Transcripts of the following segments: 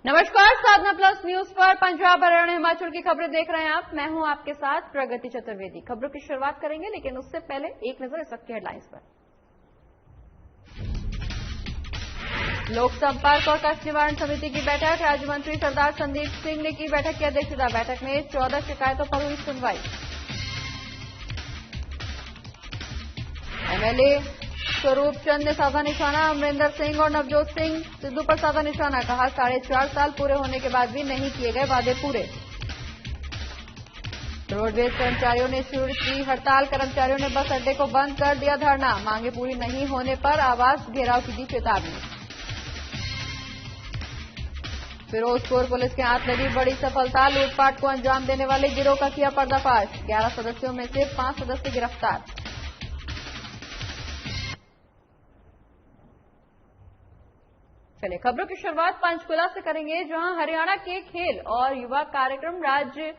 नमस्कार, साधना plus news पर पंजाब हरियाणा हिमाचल की खबरें देख रहे हैं आप। मैं हूं आपके साथ प्रगति चतुर्वेदी। खबरों की शुरुआत करेंगे, लेकिन उससे पहले एक नजर इस वक्त की हेडलाइंस पर। लोक संपर्क और कष्ट निवारण समिति की बैठक, राज्य मंत्री सरदार संदीप सिंह ने की बैठक की अध्यक्षता। बैठक में 14 शिकायतों पर हुई सुनवाई। एमएलए स्वरूप चंद ने साधा निशाना, अमरिंदर सिंह और नवजोत सिंह सिद्धू पर साधा निशाना। कहा 4.5 साल पूरे होने के बाद भी नहीं किए गए वादे पूरे। रोडवेज कर्मचारियों ने शुरू की हड़ताल, कर्मचारियों ने बस अड्डे को बंद कर दिया धरना। मांगे पूरी नहीं होने पर आवास घेराव की दी चेतावनी। फिरोजपुर पुलिस के हाथ लगी बड़ी सफलता, लूटपाट को अंजाम देने वाले गिरोह का किया पर्दाफाश। 11 सदस्यों में से 5 सदस्य गिरफ्तार। चलिए खबरों की शुरुआत पंचकुला से करेंगे, जहां हरियाणा के खेल और युवा कार्यक्रम राज्य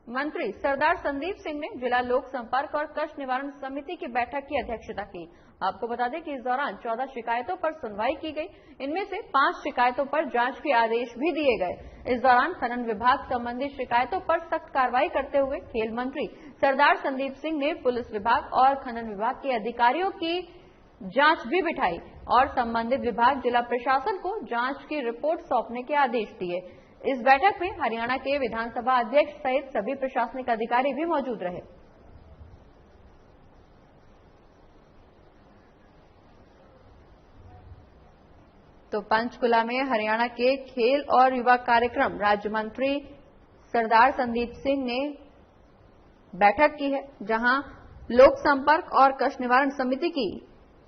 मंत्री सरदार संदीप सिंह ने जिला लोक संपर्क और कष्ट निवारण समिति की बैठक की अध्यक्षता की। आपको बता दें कि इस दौरान 14 शिकायतों पर सुनवाई की गई। इनमें से 5 शिकायतों पर जांच के आदेश भी दिए गए। इस दौरान खनन विभाग संबंधित शिकायतों पर सख्त कार्रवाई करते हुए खेल मंत्री सरदार संदीप सिंह ने पुलिस विभाग और खनन विभाग के अधिकारियों की जांच भी बिठाई और संबंधित विभाग जिला प्रशासन को जांच की रिपोर्ट सौंपने के आदेश दिए। इस बैठक में हरियाणा के विधानसभा अध्यक्ष सहित सभी प्रशासनिक अधिकारी भी मौजूद रहे। तो पंचकुला में हरियाणा के खेल और युवा कार्यक्रम राज्य मंत्री सरदार संदीप सिंह ने बैठक की है, जहां लोक संपर्क और कष्ट निवारण समिति की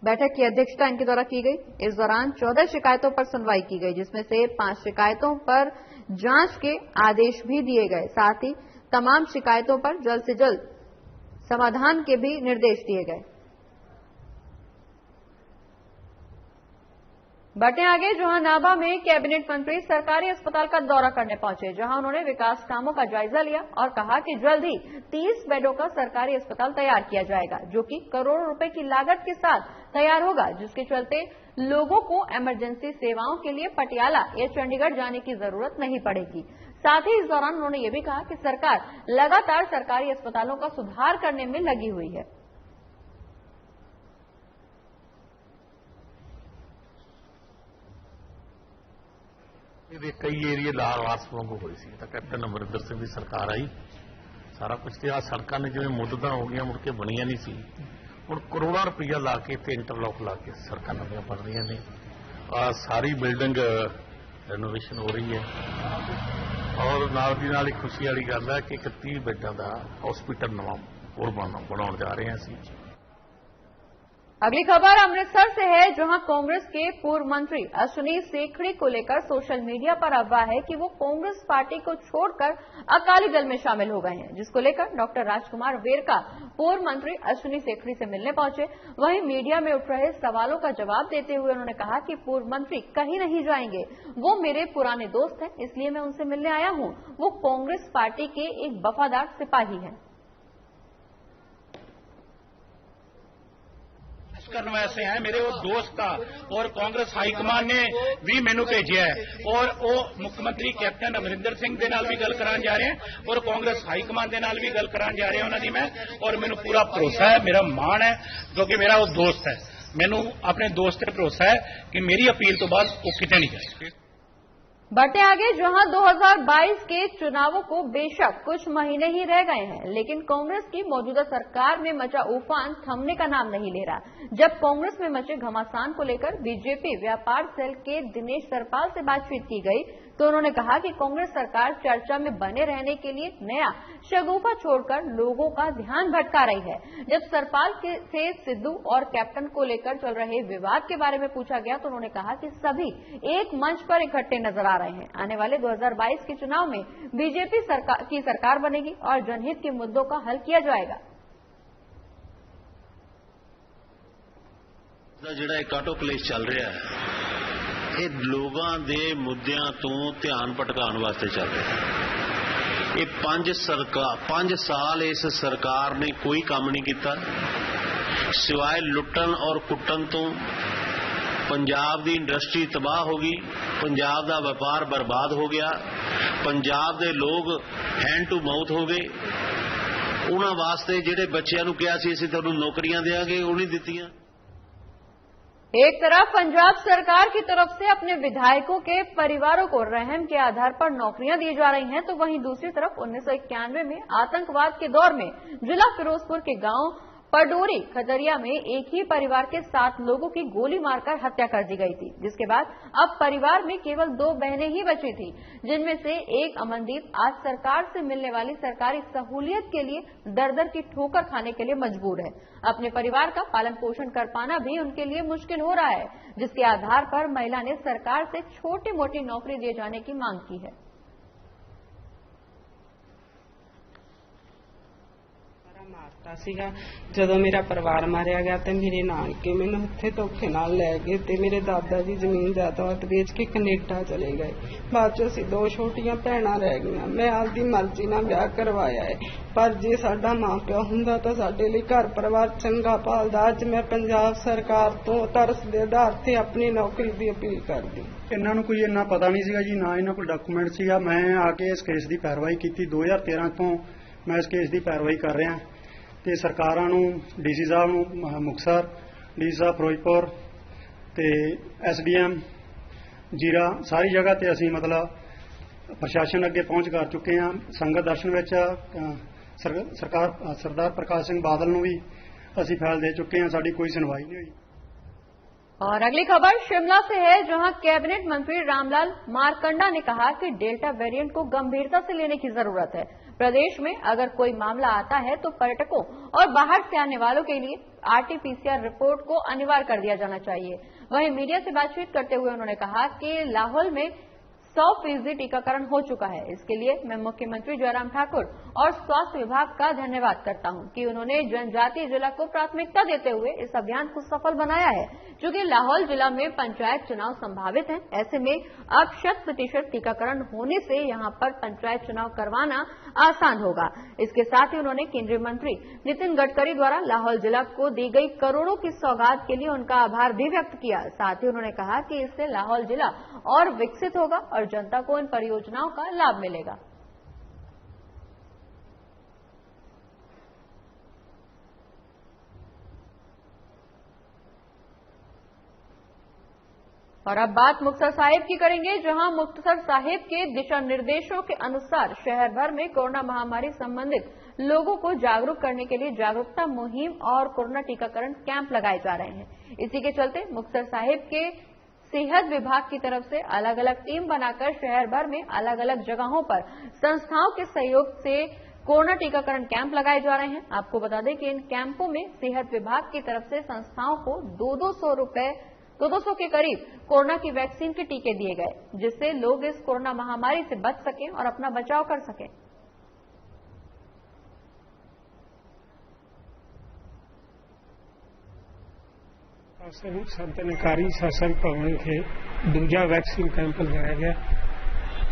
बैठक की अध्यक्षता इनके द्वारा की गई। इस दौरान 14 शिकायतों पर सुनवाई की गई, जिसमें से 5 शिकायतों पर जांच के आदेश भी दिए गए। साथ ही तमाम शिकायतों पर जल्द से जल्द समाधान के भी निर्देश दिए गए। बढ़ते आगे, जहां नाभा में कैबिनेट मंत्री सरकारी अस्पताल का दौरा करने पहुंचे, जहां उन्होंने विकास कामों का जायजा लिया और कहा कि जल्द ही 30 बेडों का सरकारी अस्पताल तैयार किया जाएगा, जो कि करोड़ों रुपए की लागत के साथ तैयार होगा, जिसके चलते लोगों को इमरजेंसी सेवाओं के लिए पटियाला या चंडीगढ़ जाने की जरूरत नहीं पड़ेगी। साथ ही इस दौरान उन्होंने ये भी कहा कि सरकार लगातार सरकारी अस्पतालों का सुधार करने में लगी हुई है। कई एरिए लावास वांगू हुई सी, कैप्टन अमरिंदर सिंह की सरकार आई, सारा कुछ किया। सड़कों ने जिवें मुद्दा हो गई मुड़ के बनिया नहीं सी, हुण करोड़ों रुपया ला के इंटरलॉक ला के सड़क नवीं बन रही ने। सारी बिल्डिंग रेनोवेशन हो रही है और नाल दी नाल खुशी वाली गल है कि 31 बेडां दा हॉस्पिटल नवां होर बनाउण जा रहे हैं असीं। अगली खबर अमृतसर से है, जहां कांग्रेस के पूर्व मंत्री अश्विनी सेखड़ी को लेकर सोशल मीडिया पर अफवाह है कि वो कांग्रेस पार्टी को छोड़कर अकाली दल में शामिल हो गए हैं, जिसको लेकर डॉक्टर राजकुमार वेरका पूर्व मंत्री अश्विनी सेखड़ी से मिलने पहुंचे। वहीं मीडिया में उठ रहे सवालों का जवाब देते हुए उन्होंने कहा कि पूर्व मंत्री कहीं नहीं जाएंगे, वो मेरे पुराने दोस्त हैं, इसलिए मैं उनसे मिलने आया हूं। वो कांग्रेस पार्टी के एक वफादार सिपाही हैं। करने वैसे हैं मेरे वो दोस्त था और कांग्रेस हाईकमान ने भी मैनू भेजा है और वो मुख्यमंत्री कैप्टन अमरिंदर सिंह दे नाल भी गल कराने जा रहे हैं और कांग्रेस हाईकमान दे नाल भी गल कराने जा रहे हैं उन्होंने मैं, और मैनू पूरा भरोसा है, मेरा मान है, क्योंकि मेरा वो दोस्त है। मैनू अपने दोस्त पे भरोसा है कि मेरी अपील तो बाद वो किते नहीं जाए। बढ़ते आगे, जहां 2022 के चुनावों को बेशक कुछ महीने ही रह गए हैं, लेकिन कांग्रेस की मौजूदा सरकार में मचा उफान थमने का नाम नहीं ले रहा। जब कांग्रेस में मचे घमासान को लेकर बीजेपी व्यापार सेल के दिनेश सरपाल से बातचीत की गई, तो उन्होंने कहा कि कांग्रेस सरकार चर्चा में बने रहने के लिए नया शगुफा छोड़कर लोगों का ध्यान भटका रही है। जब सरपाल से सिद्धू और कैप्टन को लेकर चल रहे विवाद के बारे में पूछा गया, तो उन्होंने कहा कि सभी एक मंच पर इकट्ठे नजर आ रहे हैं। आने वाले 2022 के चुनाव में बीजेपी की सरकार बनेगी और जनहित के मुद्दों का हल किया जाएगा। ਜਿਹੜਾ ਕਾਟੋ ਕਲੇਸ਼ ਚੱਲ ਰਿਹਾ ਹੈ, ਇਹ ਲੋਕਾਂ ਦੇ ਮੁੱਦਿਆਂ ਤੋਂ ਧਿਆਨ ਭਟਕਾਉਣ ਵਾਸਤੇ ਚੱਲ ਰਿਹਾ ਹੈ। ਇਹ 5 ਸਾਲ ਇਸ ਸਰਕਾਰ ਨੇ ਕੋਈ ਕੰਮ ਨਹੀਂ ਕੀਤਾ, ਸਿਵਾਏ ਲੁੱਟਣ ਔਰ ਕੁੱਟਣ ਤੋਂ पंजाब की इंडस्ट्री तबाह हो गई, पंजाब का व्यापार बर्बाद हो गया, पंजाब के लोग हैंड टू माउथ हो गए। उन्हां वास्ते जिहड़े बच्चिआं नूं कहा सी असीं तुहानूं नौकरियां देवांगे, वो नहीं दित्तियां। एक तरफ पंजाब सरकार की तरफ से अपने विधायकों के परिवारों को रहम के आधार पर नौकरियां दी जा रही हैं, तो वहीं दूसरी तरफ 1991 में आतंकवाद के दौर में जिला फिरोजपुर के गांव पडोरी खजरिया में एक ही परिवार के 7 लोगों की गोली मारकर हत्या कर दी गई थी, जिसके बाद अब परिवार में केवल 2 बहनें ही बची थी, जिनमें से एक अमनदीप आज सरकार से मिलने वाली सरकारी सहूलियत के लिए दर-दर की ठोकर खाने के लिए मजबूर है। अपने परिवार का पालन पोषण कर पाना भी उनके लिए मुश्किल हो रहा है, जिसके आधार पर महिला ने सरकार से छोटी मोटी नौकरी दिए जाने की मांग की है। मारता सीगा जदों मेरा परिवार मारिया गया तो मेरे नानके मैनू उत्थे धोखे नाल लै गए ते मेरे दादा जी जमीन जायदाद बेच के कनेडा चले गए। बाद च असीं 2 छोटियां भैणां रह गईयां। मैं आपदी मर्जी नाल ब्याह करवाया है, पर जे साडा मां प्यो हुंदा तां साडे लई घर परिवार चंगा पालदा। अज मैं पंजाब सरकार तो तरस दे आधार ते अपनी नौकरी दी अपील करदी। इन्हां नूं कोई इन्ना पता नहीं सीगा जी, ना इन्हां कोल डॉक्यूमेंट सीगा। मैं आके इस केस की पैरवाई की 2013 तो मैं इस केस की पैरवाई कर रहा ते सरकारां नूं डीसी साहब नूं मुक्तसर, डीसी साहब फिरोजपुर ते SDM जीरा सारी जगह ते असीं मतलब प्रशासन अगे पहुंच कर चुके हैं। संगत दर्शन विच सरकार सरदार प्रकाश सिंह बादल नूं भी असीं फैल दे चुके हैं, साडी कोई सुनवाई नहीं हुई। और अगली खबर शिमला से है, जहां कैबिनेट मंत्री रामलाल मारकंडा ने कहा कि डेल्टा वेरिएंट को गंभीरता से लेने की जरूरत है। प्रदेश में अगर कोई मामला आता है तो पर्यटकों और बाहर से आने वालों के लिए RT-PCR रिपोर्ट को अनिवार्य कर दिया जाना चाहिए। वहीं मीडिया से बातचीत करते हुए उन्होंने कहा कि लाहौल में 100% टीकाकरण हो चुका है। इसके लिए मैं मुख्यमंत्री जयराम ठाकुर और स्वास्थ्य विभाग का धन्यवाद करता हूं कि उन्होंने जनजातीय जिला को प्राथमिकता देते हुए इस अभियान को सफल बनाया है। चूंकि लाहौल जिला में पंचायत चुनाव संभावित हैं, ऐसे में अब 100% टीकाकरण होने से यहां पर पंचायत चुनाव करवाना आसान होगा। इसके साथ ही उन्होंने केंद्रीय मंत्री नितिन गडकरी द्वारा लाहौल जिला को दी गई करोड़ों की सौगात के लिए उनका आभार भी व्यक्त किया। साथ ही उन्होंने कहा कि इससे लाहौल जिला और विकसित होगा और जनता को इन परियोजनाओं का लाभ मिलेगा। और अब बात मुक्तसर साहिब की करेंगे, जहां मुक्तसर साहिब के दिशा निर्देशों के अनुसार शहर भर में कोरोना महामारी संबंधित लोगों को जागरूक करने के लिए जागरूकता मुहिम और कोरोना टीकाकरण कैंप लगाए जा रहे हैं। इसी के चलते मुक्तसर साहिब के सेहत विभाग की तरफ से अलग अलग टीम बनाकर शहर भर में अलग अलग जगहों पर संस्थाओं के सहयोग से कोरोना टीकाकरण कैंप लगाए जा रहे हैं। आपको बता दें कि इन कैंपों में सेहत विभाग की तरफ से संस्थाओं को 200 के करीब कोरोना की वैक्सीन के टीके दिए गए, जिससे लोग इस कोरोना महामारी से बच सकें और अपना बचाव कर सकें। संतनकारी शासन भवन के दूजा वैक्सीन कैंप लगाया गया,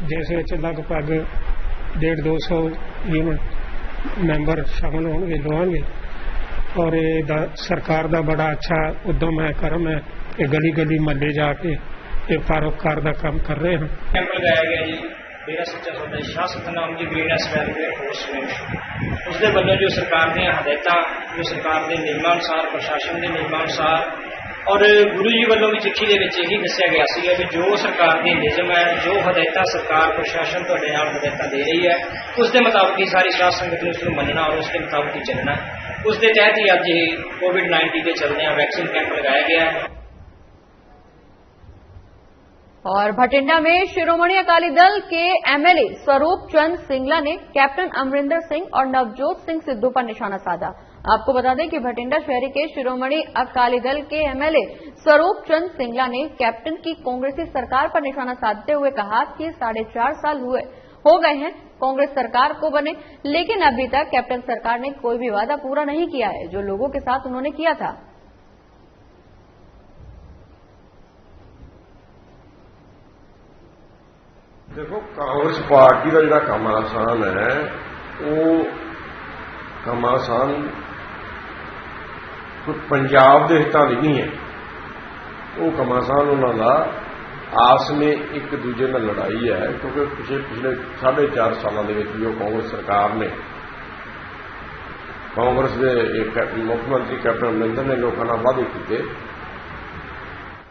जिस लगभग 150-200 यूनिट मैंबर शामिल होंगे लोगे। और ये सरकार का बड़ा अच्छा उद्यम है, कर्म है कि गली गली महल्ले जाके ये परोपकार का काम कर रहे हैं। कैंप लगाया गया जी डेरा सच्चा सौदा Shah Satnam ji greenness welfare force में उसके वालों जो सरकार दी हदायत जो सरकार के नियमानुसार प्रशासन के नियमानुसार और गुरु जी वालों भी चिट्ठी के यही दसिया गया है कि जो सरकार के नियम है, जो हदायत सरकार प्रशासन तुहाडे नाल हदायत दे रही है, उसके मुताबिक ही सारी साध संगत ने उसको मनना और उसके मुताबिक ही चलना है। उसके तहत ही अज कोविड-19 के चलते वैक्सीन कैंप लगाया गया है। और भटिंडा में शिरोमणि अकाली दल के MLA स्वरूप चंद सिंगला ने कैप्टन अमरिंदर सिंह और नवजोत सिंह सिद्धू पर निशाना साधा। आपको बता दें कि भटिंडा शहरी के शिरोमणि अकाली दल के MLA स्वरूप चंद सिंगला ने कैप्टन की कांग्रेसी सरकार पर निशाना साधते हुए कहा कि 4.5 साल हो गए हैं कांग्रेस सरकार को बने, लेकिन अभी तक कैप्टन सरकार ने कोई भी वादा पूरा नहीं किया है जो लोगों के साथ उन्होंने किया था। देखो, कांग्रेस पार्टी का जो घमासान है वो घमासान कोई पंजाब के हितों नहीं है, ਉਹ ਘਮਾਸਾਨ ਉਹਨਾਂ ਦਾ ਆਪਸ ਵਿੱਚ ਇੱਕ ਦੂਜੇ ਨਾਲ ਲੜਾਈ ਹੈ, ਕਿਉਂਕਿ ਪਿਛਲੇ 4.5 ਸਾਲਾਂ ਦੇ ਵਿੱਚ ਜੋ ਕਾਂਗਰਸ ਸਰਕਾਰ ਨੇ, ਕਾਂਗਰਸ ਦੇ ਮੁੱਖ ਮੰਤਰੀ ਕੈਪਟਨ ਅਮਰਿੰਦਰ ने लोगों ਨਾਲ वादे किए,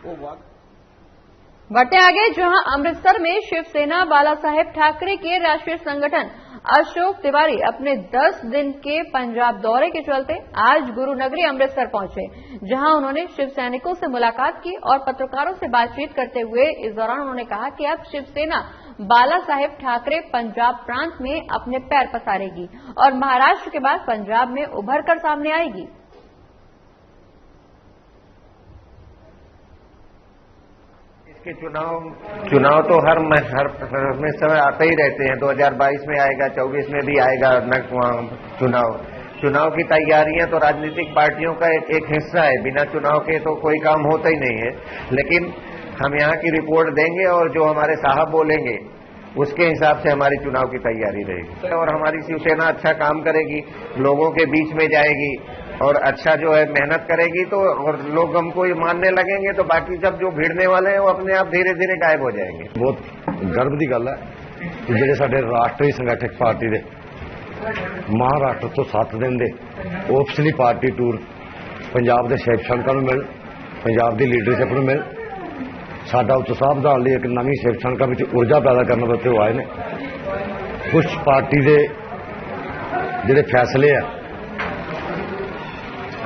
वो बढ़ते आगे, जहां अमृतसर में शिवसेना बाला साहेब ठाकरे के राष्ट्रीय संगठन अशोक तिवारी अपने 10 दिन के पंजाब दौरे के चलते आज गुरुनगरी अमृतसर पहुंचे, जहां उन्होंने शिव सैनिकों से मुलाकात की और पत्रकारों से बातचीत करते हुए इस दौरान उन्होंने कहा कि अब शिवसेना बाला साहेब ठाकरे पंजाब प्रांत में अपने पैर पसारेगी और महाराष्ट्र के बाद पंजाब में उभर कर सामने आएगी। के चुनाव तो हर समय आते ही रहते हैं। 2022 में आएगा, 24 में भी आएगा चुनाव की तैयारियां तो राजनीतिक पार्टियों का एक हिस्सा है। बिना चुनाव के तो कोई काम होता ही नहीं है। लेकिन हम यहाँ की रिपोर्ट देंगे और जो हमारे साहब बोलेंगे उसके हिसाब से हमारी चुनाव की तैयारी रहेगी और हमारी शिवसेना अच्छा काम करेगी, लोगों के बीच में जाएगी और अच्छा जो है मेहनत करेगी तो और लोग हमको ये मानने लगेंगे तो बाकी सब जो भिड़ने वाले हैं वो अपने आप धीरे धीरे गायब हो जाएंगे। बहुत गर्व की गल है कि ਜਿਹੜੇ ਸਾਡੇ ਰਾਸ਼ਟਰੀ ਸੰਗਠਕ ਪਾਰਟੀ ਦੇ ਮਹਾਰਾਸ਼ਟਰ ਤੋਂ 7 ਦਿਨ ਦੇ ਓਫੀਸ਼ਲੀ ਪਾਰਟੀ ਟੂਰ ਪੰਜਾਬ ਦੇ ਸ਼ਿਵ ਸੈਨਿਕਾਂ ਨੂੰ ਮਿਲ, ਪੰਜਾਬ ਦੀ ਲੀਡਰਸ਼ਿਪ ਨੂੰ ਮਿਲ, ਸਾਡਾ ਉਤਸ਼ਾਹ ਵਧਾਉਣ ਲਈ ਇੱਕ ਨਵੀਂ ਸ਼ਿਵ ਸੈਨਿਕਾਂ ਵਿੱਚ ਊਰਜਾ ਪੈਦਾ ਕਰਨ ਵਾਸਤੇ ਉਹ ਆਏ ਨੇ। ਕੁਝ ਪਾਰਟੀ ਦੇ ਜਿਹੜੇ ਫੈਸਲੇ ਆ,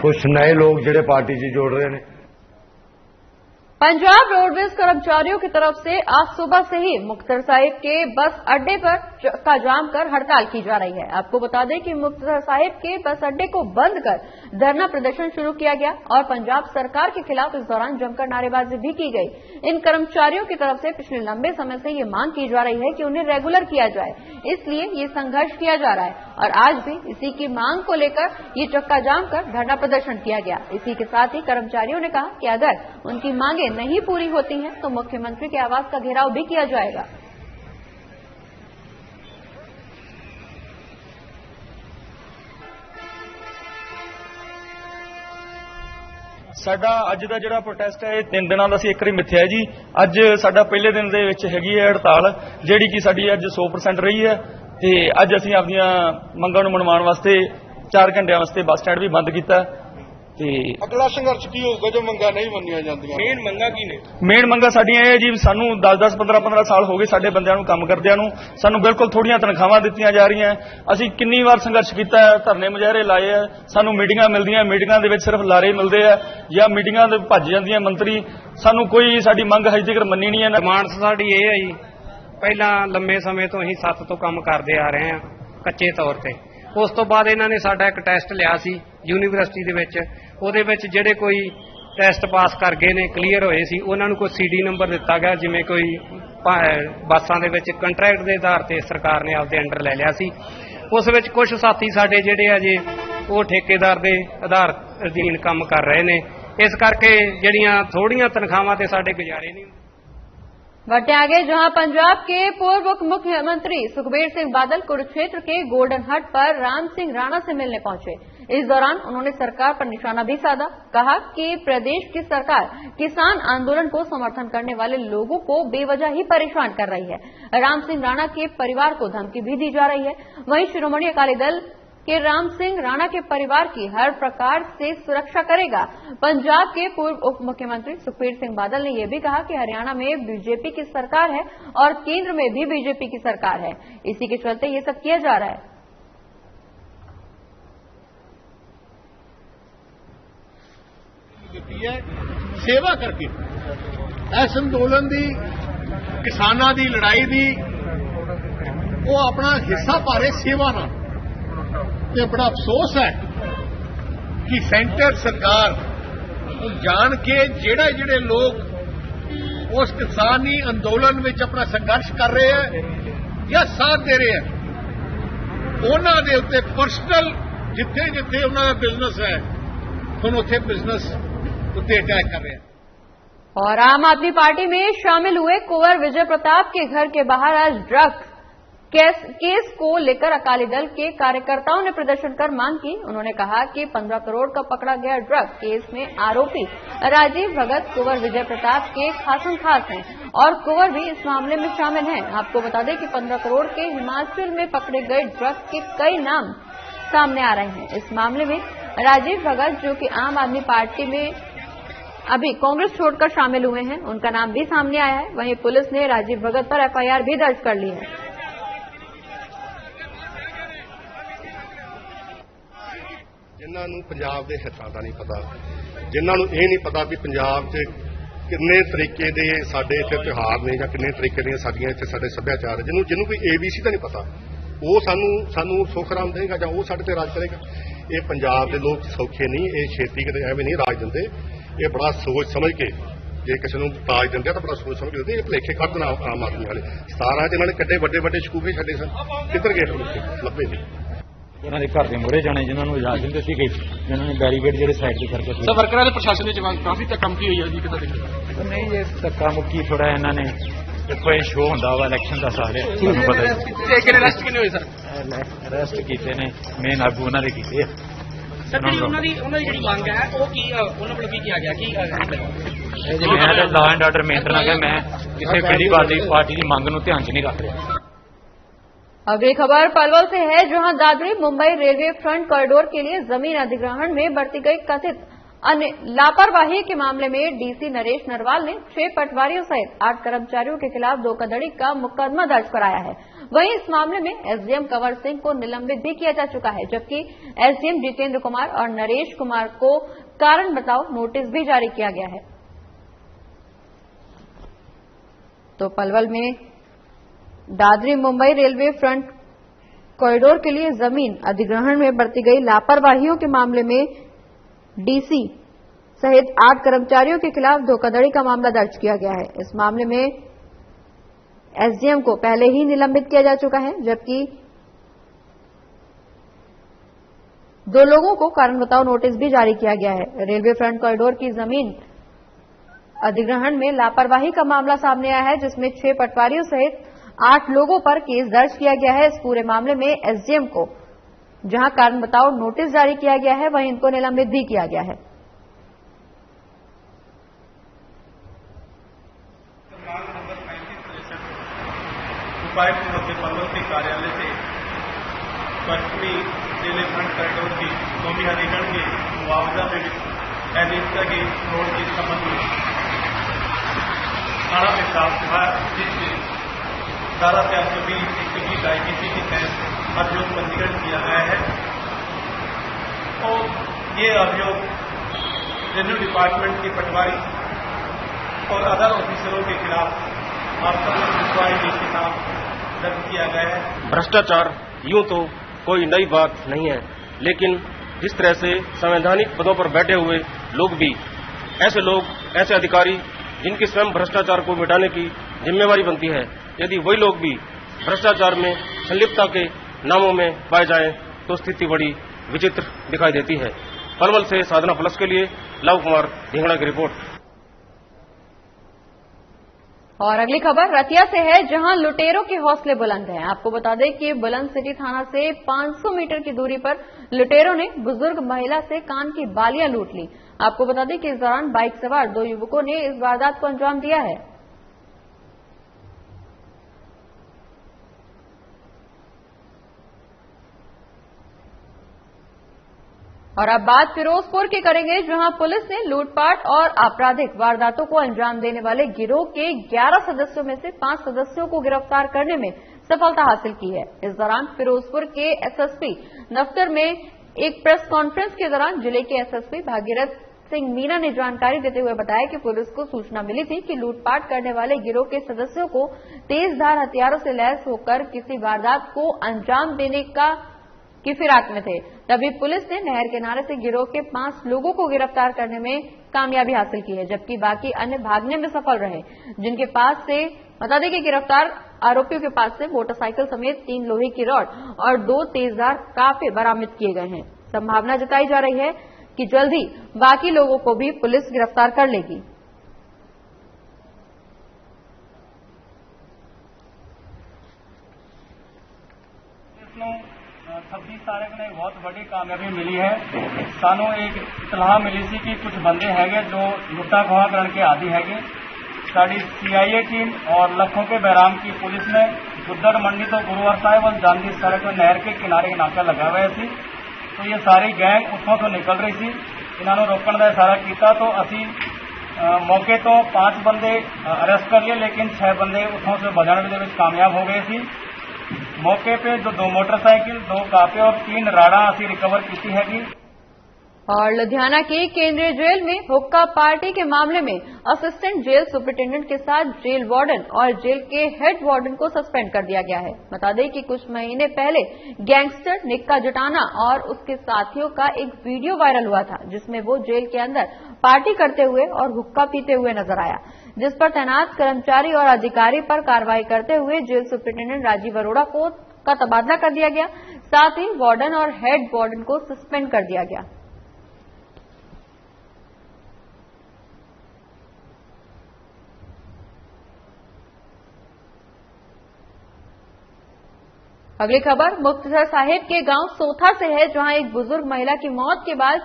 कुछ नए लोग ਜਿਹੜੇ पार्टी से जोड़ रहे हैं। पंजाब रोडवेज कर्मचारियों की तरफ से आज सुबह से ही मुक्तसर साहिब के बस अड्डे पर का जाम कर हड़ताल की जा रही है। आपको बता दें कि मुक्तसर साहिब के बस अड्डे को बंद कर धरना प्रदर्शन शुरू किया गया और पंजाब सरकार के खिलाफ इस दौरान जमकर नारेबाजी भी की गई। इन कर्मचारियों की तरफ से पिछले लंबे समय से ये मांग की जा रही है कि उन्हें रेगुलर किया जाए, इसलिए ये संघर्ष किया जा रहा है और आज भी इसी की मांग को लेकर ये चक्का जाम कर धरना प्रदर्शन किया गया। इसी के साथ ही कर्मचारियों ने कहा कि अगर उनकी मांगे नहीं पूरी होती हैं तो मुख्यमंत्री के आवास का घेराव भी किया जाएगा। ਸਾਡਾ ਅੱਜ ਦਾ ਜਿਹੜਾ ਪ੍ਰੋਟੈਸਟ ਹੈ ਇਹ 3 ਦਿਨਾਂ ਦਾ ਸੀ, ਇੱਕ ਵਾਰੀ ਮਿੱਥਿਆ ਜੀ। ਅੱਜ ਸਾਡਾ ਪਹਿਲੇ ਦਿਨ ਦੇ ਵਿੱਚ ਹੈਗੀ ਹੈ ਹੜਤਾਲ, ਜਿਹੜੀ ਕਿ ਸਾਡੀ ਅੱਜ 100% ਰਹੀ ਹੈ ਤੇ ਅੱਜ ਅਸੀਂ ਆਪਣੀਆਂ ਮੰਗਾਂ ਨੂੰ ਮਨਵਾਉਣ ਵਾਸਤੇ 4 ਘੰਟਿਆਂ ਵਾਸਤੇ ਬੱਸ ਸਟੈਂਡ ਵੀ ਬੰਦ ਕੀਤਾ। ਤੇ ਅਗਲਾ ਸੰਘਰਸ਼ ਕੀ ਹੋਊਗਾ ਜੋ ਮੰਗਾਂ ਨਹੀਂ ਮੰਨੀਆਂ ਜਾਂਦੀਆਂ? ਮੇਨ ਮੰਗਾਂ ਕੀ ਨੇ? ਮੇਨ ਮੰਗਾਂ ਸਾਡੀਆਂ ਇਹ ਜੀ, ਸਾਨੂੰ 10-10 15-15 ਸਾਲ ਹੋ ਗਏ ਸਾਡੇ ਬੰਦਿਆਂ ਨੂੰ ਕੰਮ ਕਰਦਿਆਂ ਨੂੰ, ਸਾਨੂੰ ਬਿਲਕੁਲ ਥੋੜੀਆਂ ਤਨਖਾਹਾਂ ਦਿੱਤੀਆਂ ਜਾ ਰਹੀਆਂ। ਅਸੀਂ ਕਿੰਨੀ ਵਾਰ ਸੰਘਰਸ਼ ਕੀਤਾ ਹੈ, ਧਰਨੇ ਮੁਜ਼ਾਹਰੇ ਲਾਏ ਆ, ਸਾਨੂੰ ਮੀਟਿੰਗਾਂ ਮਿਲਦੀਆਂ, ਮੀਟਿੰਗਾਂ ਦੇ ਵਿੱਚ ਸਿਰਫ ਲਾਰੇ ਮਿਲਦੇ ਆ ਜਾਂ ਮੀਟਿੰਗਾਂ ਦੇ ਭੱਜ ਜਾਂਦੀਆਂ ਮੰਤਰੀ, ਸਾਨੂੰ ਕੋਈ ਸਾਡੀ ਮੰਗ ਹਜੇ ਤੱਕ ਮੰਨੀ ਨਹੀਂ ਹੈ। ਡਿਮਾਂਡ ਸਾਡੀ ਇਹ ਹੈ ਜੀ, ਪਹਿਲਾਂ ਲੰਮੇ ਸਮੇਂ ਤੋਂ ਅਸੀਂ 7 ਤੋਂ ਕੰਮ ਕਰਦੇ ਆ ਰਹੇ ਹਾਂ ਕੱਚੇ ਤੌਰ ਤੇ। ਉਸ ਤੋਂ ਬਾਅਦ ਇਹਨਾਂ ਨੇ ਸਾਡਾ ਇੱਕ ਟੈਸਟ ਲਿਆ ਸੀ ਯੂਨੀਵਰਸਿਟੀ ਦੇ ਵਿੱਚ, ਉਹਦੇ ਵਿੱਚ ਜਿਹੜੇ ਕੋਈ ਟੈਸਟ ਪਾਸ ਕਰ ਗਏ ਨੇ, ਕਲੀਅਰ ਹੋਏ ਸੀ, ਉਹਨਾਂ ਨੂੰ ਕੋਈ CD ਨੰਬਰ ਦਿੱਤਾ ਗਿਆ, ਜਿਵੇਂ ਕੋਈ ਬੱਸਾਂ ਦੇ ਵਿੱਚ ਕੰਟਰੈਕਟ ਦੇ ਆਧਾਰ ਤੇ ਸਰਕਾਰ ਨੇ ਆਪਦੇ ਅੰਡਰ ਲੈ ਲਿਆ ਸੀ। ਉਸ ਵਿੱਚ ਕੁਝ ਸਾਥੀ ਸਾਡੇ ਜਿਹੜੇ ਆ ਜੇ ਉਹ ਠੇਕੇਦਾਰ ਦੇ ਆਧਾਰ ਅਧੀਨ ਕੰਮ ਕਰ ਰਹੇ ਨੇ, ਇਸ ਕਰਕੇ ਜਿਹੜੀਆਂ ਥੋੜੀਆਂ ਤਨਖਾਹਾਂ ਤੇ ਸਾਡੇ ਗੁਜ਼ਾਰੇ ਨਹੀਂ। बढ़ते आगे, जहां पंजाब के पूर्व उप मुख्यमंत्री सुखबीर सिंह बादल कुरुक्षेत्र के गोल्डन हट पर राम सिंह राणा से मिलने पहुंचे। इस दौरान उन्होंने सरकार पर निशाना भी साधा, कहा कि प्रदेश की सरकार किसान आंदोलन को समर्थन करने वाले लोगों को बेवजह ही परेशान कर रही है। राम सिंह राणा के परिवार को धमकी भी दी जा रही है। वहीं शिरोमणि अकाली दल कि राम सिंह राणा के परिवार की हर प्रकार से सुरक्षा करेगा। पंजाब के पूर्व उप मुख्यमंत्री सुखबीर सिंह बादल ने यह भी कहा कि हरियाणा में बीजेपी की सरकार है और केंद्र में भी बीजेपी की सरकार है, इसी के चलते ये सब किया जा रहा है। सेवा करके इस अंदोलन की किसानों की लड़ाई की वो अपना हिस्सा पा रहे सेवा ना। ते बड़ा अफसोस है कि सेंटर सरकार जान के जेड़े जेड़े लोग उस किसानी अंदोलन में अपना संघर्ष कर रहे हैं या साथ दे रहे हैं, उन्होंने दे उत्ते पर्सनल जिथे जिथे उन्होंने बिजनेस है उन्होंने उत्थे बिजनेस उत्ते अटैक कर रहे हैं। और आम आदमी पार्टी में शामिल हुए कुंवर विजय प्रताप के घर के बाहर आज ड्रग्स केस को लेकर अकाली दल के कार्यकर्ताओं ने प्रदर्शन कर मांग की। उन्होंने कहा कि 15 करोड़ का पकड़ा गया ड्रग केस में आरोपी राजीव भगत कुंवर विजय प्रताप के खासम खास हैं और कुंवर भी इस मामले में शामिल हैं। आपको बता दें कि 15 करोड़ के हिमाचल में पकड़े गए ड्रग के कई नाम सामने आ रहे हैं। इस मामले में राजीव भगत, जो कि आम आदमी पार्टी में अभी कांग्रेस छोड़कर शामिल हुए हैं, उनका नाम भी सामने आया है। वहीं पुलिस ने राजीव भगत पर एफआईआर भी दर्ज कर ली है। जिन्हां नूं पंजाब दे हितां दा नहीं पता, जिन्हां नूं इह नहीं पता भी पंजाब 'च किन्ने तरीके दे साडे इत्थे त्योहार ने जां किन्ने तरीके दी साडीआं इत्थे साडे सभ्याचार, जिन्हों कोई ABC दा नहीं पता, वो सानू सुख राम देगा जां वो साडे ते राज करेगा। ये पंजाब दे लोग सौखे नहीं, ये छेती किते एवें नहीं राज दिंदे। ये बड़ा सोच समझ के जे किसी नूं ताज दिंदे तां बड़ा सोच समझ के दिंदे। ये भुलेखे कढ देना आम आदमी वाले 17 जिन्हां ने किड्डे वड्डे वड्डे शकूफे छड्डे सन, किधर गए लभे नहीं। ਇਹਨਾਂ ਦੇ ਘਰ ਦੇ ਮੂਹਰੇ ਜਾਣੇ ਜਿਨ੍ਹਾਂ ਨੂੰ ਇਜਾਜ਼ਤ ਨਹੀਂ ਦਿੱਤੀ ਗਈ, ਜਿਨ੍ਹਾਂ ਨੇ ਬੈਰੀਕੇਡ ਜਿਹੜੇ ਸਾਈਡ ਤੇ ਕਰਕੇ ਸਰ ਵਰਕਰਾਂ ਦੇ ਪ੍ਰਸ਼ਾਸਨ ਦੇ ਜਵਾਬ ਕਾਫੀ ਧੱਕਾ ਮੁੱਕੀ ਹੋਈ ਹੈ ਜੀ, ਕਿਦਾਂ ਦੇਖਦੇ? ਨਹੀਂ ਇਹ ਧੱਕਾ ਮੁੱਕੀ ਥੋੜਾ ਇਹਨਾਂ ਨੇ ਦੇਖੋ ਇਹ ਸ਼ੋਅ ਹੁੰਦਾ ਵਾ ਇਲੈਕਸ਼ਨ ਦਾ ਸਾਰੇ ਤੁਹਾਨੂੰ ਪਤਾ ਹੈ। ਕਿੰਨੇ ਅਰੈਸਟ ਕਿੰਨੇ ਹੋਏ ਸਰ? ਅਰੈਸਟ ਕੀਤੇ ਨੇ ਮੇਨ ਆਗੂ ਉਹਨਾਂ ਦੇ ਕੀਤੇ ਆ। ਸਰ ਉਹਨਾਂ ਦੀ ਜਿਹੜੀ ਮੰਗ ਹੈ ਉਹ ਕੀ ਉਹਨਾਂ ਵੱਲੋਂ ਕੀ ਕਿਹਾ ਗਿਆ ਕੀ ਇਹ ਜੇ ਮੈਂ ਤਾਂ ਲਾ ਐਂਡ ਆਰਡਰ ਮੇਨਟੇਨ ਆ ਗਿਆ, ਮੈਂ ਕਿਸੇ ਕਿਹੜੀ ਪਾਰਟੀ ਦੀ ਮੰਗ ਨੂੰ ਧਿਆਨ 'ਚ नहीं रख रहा। अगली खबर पलवल से है, जहां Dadri Mumbai railway front corridor के लिए जमीन अधिग्रहण में बरती गई कथित लापरवाही के मामले में डीसी नरेश नरवाल ने 6 पटवारियों सहित 8 कर्मचारियों के खिलाफ धोखाधड़ी का मुकदमा दर्ज कराया है। वहीं इस मामले में एसडीएम कंवर सिंह को निलंबित भी किया जा चुका है, जबकि एसडीएम जितेंद्र कुमार और नरेश कुमार को कारण बताओ नोटिस भी जारी किया गया है। तो पलवल में Dadri Mumbai railway front corridor के लिए जमीन अधिग्रहण में बरती गई लापरवाहियों के मामले में डीसी सहित 8 कर्मचारियों के खिलाफ धोखाधड़ी का मामला दर्ज किया गया है। इस मामले में एसडीएम को पहले ही निलंबित किया जा चुका है, जबकि 2 लोगों को कारण बताओ नोटिस भी जारी किया गया है। रेलवे फ्रंट कॉरिडोर की जमीन अधिग्रहण में लापरवाही का मामला सामने आया है, जिसमें 6 पटवारियों सहित 8 लोगों पर केस दर्ज किया गया है। इस पूरे मामले में एसडीएम को जहां कारण बताओ नोटिस जारी किया गया है, वहीं इनको निलंबित भी किया गया है। उपायुक्त पलवल के कार्यालय से पश्चिमी रेलवे फ्रंट कॉरिडोर की भूमि अधिग्रहण के मुआवजा में अनियमितता के करोड़ के संबंध में थाना में प्राप्त हुआ, जिसमें धारा 320 IPC के तहत अभियोग पंजीकरण किया गया है और ये अभियोग रेवेन्यू डिपार्टमेंट के पटवारी और अदर ऑफिसरों के खिलाफ के साथ दर्ज किया गया है। भ्रष्टाचार यूं तो कोई नई बात नहीं है, लेकिन जिस तरह से संवैधानिक पदों पर बैठे हुए लोग भी ऐसे लोग, ऐसे अधिकारी जिनकी स्वयं भ्रष्टाचार को मिटाने की जिम्मेवारी बनती है, यदि वही लोग भी भ्रष्टाचार में संलिप्तता के नामों में पाए जाएं तो स्थिति बड़ी विचित्र दिखाई देती है। पलवल से साधना प्लस के लिए लव कुमार ढिंगड़ा की रिपोर्ट। और अगली खबर रतिया से है, जहां लुटेरों के हौसले बुलंद हैं। आपको बता दें कि बुलंद सिटी थाना से 500 मीटर की दूरी पर लुटेरों ने बुजुर्ग महिला से कान की बालियां लूट ली। आपको बता दें कि इस दौरान बाइक सवार 2 युवकों ने इस वारदात को अंजाम दिया है। और अब बात फिरोजपुर की करेंगे, जहां पुलिस ने लूटपाट और आपराधिक वारदातों को अंजाम देने वाले गिरोह के 11 सदस्यों में से 5 सदस्यों को गिरफ्तार करने में सफलता हासिल की है। इस दौरान फिरोजपुर के एसएसपी दफ्तर में एक प्रेस कॉन्फ्रेंस के दौरान जिले के एसएसपी भागीरथ सिंह मीना ने जानकारी देते हुए बताया कि पुलिस को सूचना मिली थी कि लूटपाट करने वाले गिरोह के सदस्यों को तेजधार हथियारों से लैस होकर किसी वारदात को अंजाम देने की फिराक में थे। तभी पुलिस ने नहर किनारे से गिरोह के 5 लोगों को गिरफ्तार करने में कामयाबी हासिल की है, जबकि बाकी अन्य भागने में सफल रहे, जिनके पास से बता दें कि गिरफ्तार आरोपियों के पास से मोटरसाइकिल समेत 3 लोहे की रॉड और 2 तेजधार काफे बरामद किए गए हैं। संभावना जताई जा रही है कि जल्द ही बाकी लोगों को भी पुलिस गिरफ्तार कर लेगी। ਨੂੰ 26 ਤਾਰੀਖ ਨੂੰ ਬਹੁਤ ਵੱਡੀ ਕਾਮਯਾਬੀ ਮਿਲੀ ਹੈ। ਸਾਨੂੰ ਇੱਕ ਇਤਲਾਹ ਮਿਲੀ ਸੀ ਕਿ ਕੁਝ ਬੰਦੇ ਹੈਗੇ ਜੋ ਲੁੱਟਾ ਖੋਹਾ ਕਰਨ के आदी हैगे। साड़ी CIA टीम और लखों के बहराम की पुलिस ने गुद्दड़ मंडी तो गुरुवार साहिब और जांदी सड़क नहर के किनारे नाका लगा हुआ सी। तो ये सारी गैंग उत्थों तो निकल रही थी, इन्होंने रोकने का इशारा किया तो असी मौके तो 5 बंदे अरेस्ट कर लिए, लेकिन 6 बंदे उत्थों से बचने में कामयाब हो गए थे। मौके पे 2 मोटरसाइकिल, 2 कापे और 3 राड़ा असी रिकवर की हैगी। और लुधियाना की केंद्रीय जेल में हुक्का पार्टी के मामले में असिस्टेंट जेल सुपरिटेंडेंट के साथ जेल वार्डन और जेल के हेड वार्डन को सस्पेंड कर दिया गया है। बता दें कि कुछ महीने पहले गैंगस्टर निक्का जटाना और उसके साथियों का एक वीडियो वायरल हुआ था, जिसमें वो जेल के अंदर पार्टी करते हुए और हुक्का पीते हुए नजर आया, जिस पर तैनात कर्मचारी और अधिकारी पर कार्रवाई करते हुए जेल सुपरिटेंडेंट राजीव अरोड़ा का तबादला कर दिया गया। साथ ही वार्डन और हेड वार्डन को सस्पेंड कर दिया गया। अगली खबर मुक्तसर साहिब के गांव सोथा से है, जहां एक बुजुर्ग महिला की मौत के बाद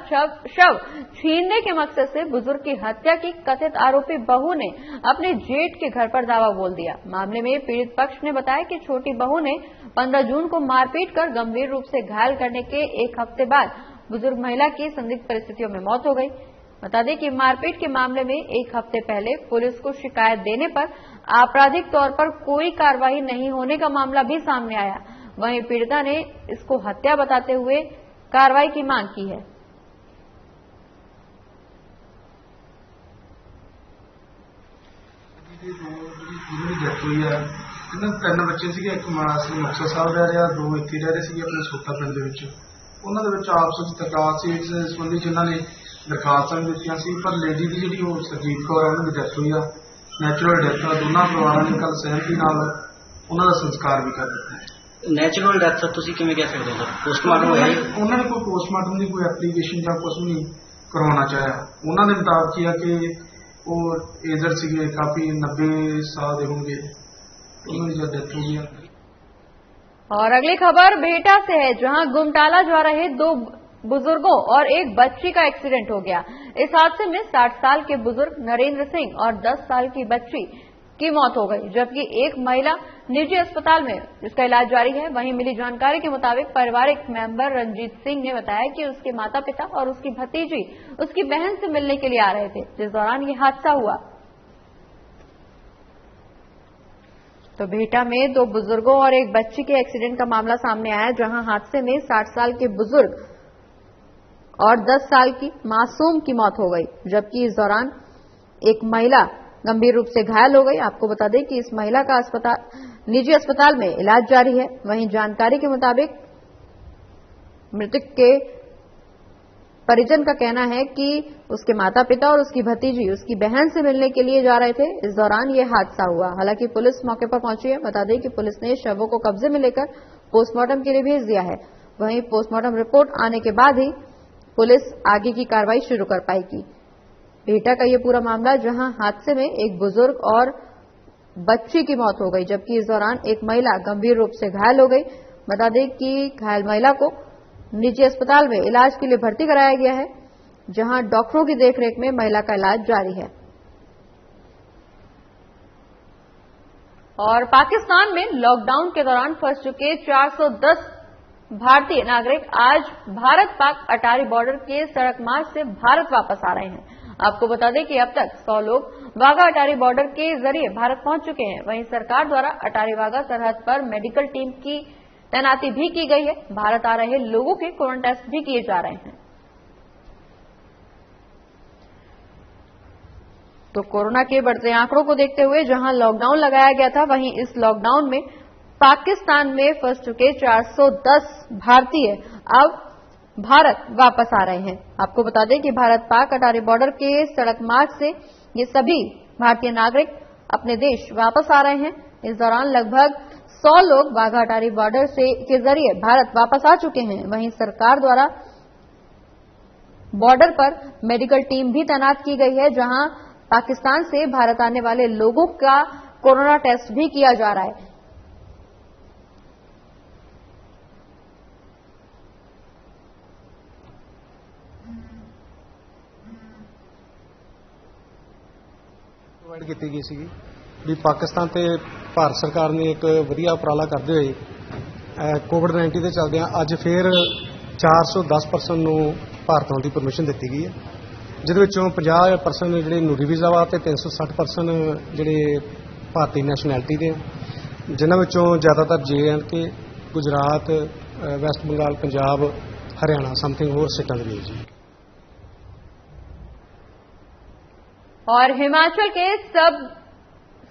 शव छीनने के मकसद से बुजुर्ग की हत्या की कथित आरोपी बहू ने अपने जेठ के घर पर दावा बोल दिया। मामले में पीड़ित पक्ष ने बताया कि छोटी बहू ने 15 जून को मारपीट कर गंभीर रूप से घायल करने के 1 हफ्ते बाद बुजुर्ग महिला की संदिग्ध परिस्थितियों में मौत हो गई। बता दें कि मारपीट के मामले में 1 हफ्ते पहले पुलिस को शिकायत देने पर आपराधिक तौर पर कोई कार्रवाई नहीं होने का मामला भी सामने आया। वहीं पीड़िता ने इसको हत्या बताते हुए कार्रवाई की मांग की है। डेथ हुई है। 3 बच्चे ਸੀਗੇ, ਇੱਕ ਮੁਕਤਸਰ ਸਾਹਿਬ ਰਹਿ ਰਿਹਾ, 2 ਇੱਥੇ ਰਹਿ ਰਹੇ ਸੀਗੇ ਆਪਣੇ ਸੋਤਾ ਪਿੰਡ ਦੇ ਵਿੱਚ। ਉਹਨਾਂ ਦੇ ਵਿੱਚ ਆਪਸ ਵਿੱਚ ਤਕਰਾਰ ਸੀ, ਇਸ ਸੰਬੰਧੀ ਜਿਨ੍ਹਾਂ ਨੇ ਦਰਖਾਸਤਾਂ ਦਿੱਤੀਆਂ ਸੀ, ਪਰ ਲੇਡੀ ਦੀ ਜਿਹੜੀ ਉਹ ਸਰਜੀਤ ਕੌਰ ਉਹਨਾਂ ਦੀ ਡੈਥ ਹੋਈ ਆ, ਨੈਚੁਰਲ ਡੈਥ ਆ। ਦੋਨਾਂ ਪਰਿਵਾਰਾਂ ਨੇ ਕੱਲ ਸਹਿਮਤੀ ਨਾਲ ਉਹਨਾਂ ਦਾ ਸੰਸਕਾਰ ਵੀ ਕਰ ਦਿੱਤਾ ਹੈ। ਨੈਚੁਰਲ ਡੈਥ ਤੁਸੀਂ ਕਿਵੇਂ ਕਹਿ ਸਕਦੇ ਹੋ? ਪੋਸਟਮਾਰਟਮ ਹੋਇਆ? ਉਹਨਾਂ ਨੇ ਕੋਈ ਪੋਸਟਮਾਰਟਮ ਦੀ ਕੋਈ ਐਪਲੀਕੇਸ਼ਨ ਜਾਂ ਕੁਝ ਵੀ ਨਹੀਂ ਕਰਵਾਉਣਾ ਚਾਹਿਆ। ਉਹਨਾਂ ਦੇ ਮੁਤਾਬਕ ਇਹ ਆ ਕਿ ਉਹ ਏਜਰ ਸੀਗੇ, ਕਾਫੀ 90 साल ਦੇ होंगे, ਉਹਨਾਂ ਦੀ डेथ हो गई। और अगली खबर बेटा से है, जहां गुमटाला जा रहे 2 बुजुर्गों और एक बच्ची का एक्सीडेंट हो गया। इस हादसे में 60 साल के बुजुर्ग नरेंद्र सिंह और 10 साल की बच्ची की मौत हो गई, जबकि एक महिला निजी अस्पताल में जिसका इलाज जारी है। वहीं मिली जानकारी के मुताबिक पारिवारिक मेंबर रंजीत सिंह ने बताया कि उसके माता पिता और उसकी भतीजी उसकी बहन से मिलने के लिए आ रहे थे, जिस दौरान ये हादसा हुआ। तो बेटा में 2 बुजुर्गों और एक बच्ची के एक्सीडेंट का मामला सामने आया, जहां हादसे में 60 साल के बुजुर्ग और 10 साल की मासूम की मौत हो गई, जबकि इस दौरान एक महिला गंभीर रूप से घायल हो गई। आपको बता दें कि इस महिला का निजी अस्पताल में इलाज जारी है। वहीं जानकारी के मुताबिक मृतक के परिजन का कहना है कि उसके माता पिता और उसकी भतीजी उसकी बहन से मिलने के लिए जा रहे थे, इस दौरान ये हादसा हुआ। हालांकि पुलिस मौके पर पहुंची है। बता दें कि पुलिस ने शवों को कब्जे में लेकर पोस्टमार्टम के लिए भेज दिया है। वहीं पोस्टमार्टम रिपोर्ट आने के बाद ही पुलिस आगे की कार्रवाई शुरू कर पाएगी। बेटा का ये पूरा मामला, जहां हादसे में एक बुजुर्ग और बच्ची की मौत हो गई, जबकि इस दौरान एक महिला गंभीर रूप से घायल हो गई। बता दें कि घायल महिला को निजी अस्पताल में इलाज के लिए भर्ती कराया गया है, जहां डॉक्टरों की देखरेख में महिला का इलाज जारी है। और पाकिस्तान में लॉकडाउन के दौरान फंस चुके 410 भारतीय नागरिक आज भारत पाक अटारी बॉर्डर के सड़क मार्ग से भारत वापस आ रहे हैं। आपको बता दें कि अब तक 100 लोग वाघा अटारी बॉर्डर के जरिए भारत पहुंच चुके हैं। वहीं सरकार द्वारा अटारी वाघा सरहद पर मेडिकल टीम की तैनाती भी की गई है। भारत आ रहे लोगों के कोरोना टेस्ट भी किए जा रहे हैं। तो कोरोना के बढ़ते आंकड़ों को देखते हुए जहां लॉकडाउन लगाया गया था, वहीं इस लॉकडाउन में पाकिस्तान में फंस चुके 410 भारतीय अब भारत वापस आ रहे हैं। आपको बता दें कि भारत पाक अटारी बॉर्डर के सड़क मार्ग से ये सभी भारतीय नागरिक अपने देश वापस आ रहे हैं। इस दौरान लगभग 100 लोग वाघा अटारी बॉर्डर के जरिए भारत वापस आ चुके हैं। वहीं सरकार द्वारा बॉर्डर पर मेडिकल टीम भी तैनात की गई है, जहां पाकिस्तान से भारत आने वाले लोगों का कोरोना टेस्ट भी किया जा रहा है। ਪ੍ਰੋਵਾਈਡ ਕੀਤੀ ਗਈ ਸੀ ਵੀ ਪਾਕਿਸਤਾਨ ਤੇ ਭਾਰਤ ਸਰਕਾਰ ਨੇ ਇੱਕ ਵਧੀਆ ਉਪਰਾਲਾ ਕਰਦੇ ਹੋਏ ਕੋਵਿਡ-19 ਦੇ ਚੱਲਦਿਆਂ ਅੱਜ ਫਿਰ 410% ਨੂੰ ਭਾਰਤ ਆਉਣ ਦੀ ਪਰਮਿਸ਼ਨ ਦਿੱਤੀ ਗਈ ਹੈ, ਜਿਹਦੇ ਵਿੱਚੋਂ 50% ਜਿਹੜੇ ਨੂਰੀ ਵੀਜ਼ਾ ਵਾ ਤੇ 360% ਜਿਹੜੇ ਭਾਰਤੀ ਨੈਸ਼ਨੈਲਿਟੀ ਦੇ, ਜਿਨ੍ਹਾਂ ਵਿੱਚੋਂ ਜ਼ਿਆਦਾਤਰ JNK, Gujarat, west Bengal, Punjab, Haryana something होर सीटां दे जी। और हिमाचल के सब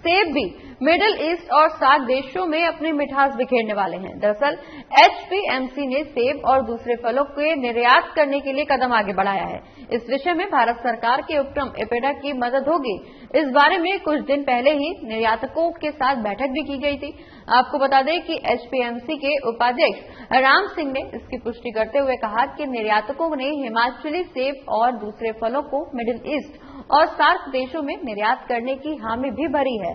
सेब भी मिडिल ईस्ट और सार्क देशों में अपनी मिठास बिखेरने वाले हैं। दरअसल HPMC ने सेब और दूसरे फलों के निर्यात करने के लिए कदम आगे बढ़ाया है। इस विषय में भारत सरकार के उपक्रम एपेडा की मदद होगी, इस बारे में कुछ दिन पहले ही निर्यातकों के साथ बैठक भी की गई थी। आपको बता दें कि HPMC के उपाध्यक्ष राम सिंह ने इसकी पुष्टि करते हुए कहा कि निर्यातकों ने हिमाचली सेब और दूसरे फलों को मिडिल ईस्ट और सार्क देशों में निर्यात करने की हामी भी भरी है।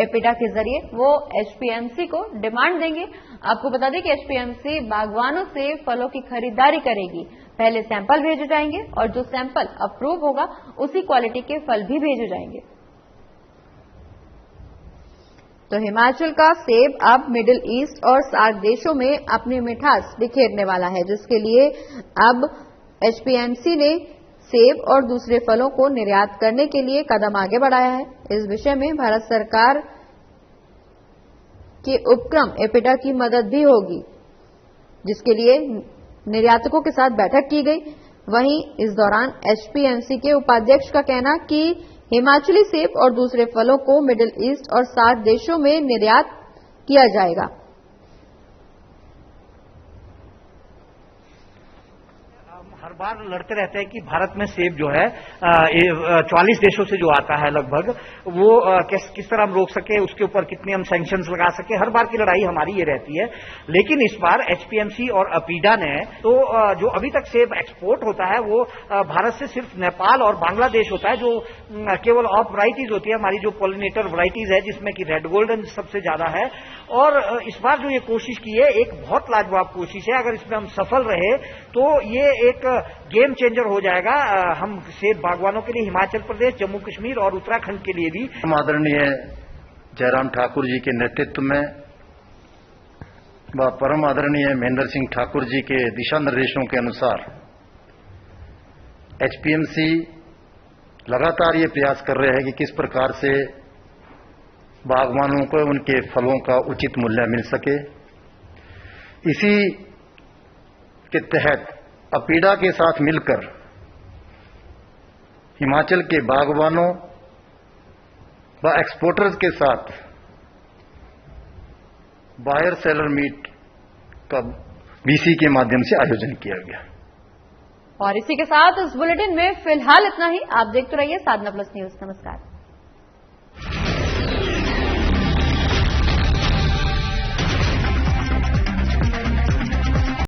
एपेडा के जरिए वो HPMC को डिमांड देंगे। आपको बता दें कि HPMC बागवानों से फलों की खरीदारी करेगी। पहले सैंपल भेजे जाएंगे और जो सैंपल अप्रूव होगा उसी क्वालिटी के फल भी भेजे जाएंगे। तो हिमाचल का सेब अब मिडिल ईस्ट और सार्क देशों में अपनी मिठास बिखेरने वाला है, जिसके लिए अब HPMC ने सेब और दूसरे फलों को निर्यात करने के लिए कदम आगे बढ़ाया है। इस विषय में भारत सरकार के उपक्रम एपेडा की मदद भी होगी, जिसके लिए निर्यातकों के साथ बैठक की गई। वहीं इस दौरान HPMC के उपाध्यक्ष का कहना कि हिमाचली सेब और दूसरे फलों को मिडिल ईस्ट और सार्क देशों में निर्यात किया जाएगा। हर बार लड़ते रहते हैं कि भारत में सेब जो है 44 देशों से जो आता है लगभग, वो किस तरह हम रोक सके, उसके ऊपर कितने हम सैंक्शंस लगा सके। हर बार की लड़ाई हमारी ये रहती है। लेकिन इस बार HPMC और अपीडा ने तो जो अभी तक सेब एक्सपोर्ट होता है वो भारत से सिर्फ नेपाल और बांग्लादेश होता है, जो केवल ऑफ वराइटीज होती है, हमारी जो पॉलिनेटर वराइटीज है, जिसमें कि रेड गोल्डन सबसे ज्यादा है। और इस बार जो ये कोशिश की है, एक बहुत लाजवाब कोशिश है। अगर इसमें हम सफल रहे तो ये एक गेम चेंजर हो जाएगा हम सेब बागवानों के लिए, हिमाचल प्रदेश, जम्मू कश्मीर और उत्तराखंड के लिए भी। आदरणीय जयराम ठाकुर जी के नेतृत्व में व परम आदरणीय महेंद्र सिंह ठाकुर जी के दिशा निर्देशों के अनुसार HPMC लगातार ये प्रयास कर रहे हैं कि किस प्रकार से बागवानों को उनके फलों का उचित मूल्य मिल सके। इसी के तहत अपीडा के साथ मिलकर हिमाचल के बागवानों व एक्सपोर्टर्स के साथ बायर सेलर मीट का BC के माध्यम से आयोजन किया गया। और इसी के साथ इस बुलेटिन में फिलहाल इतना ही। आप देखते रहिए साधना प्लस न्यूज। नमस्कार।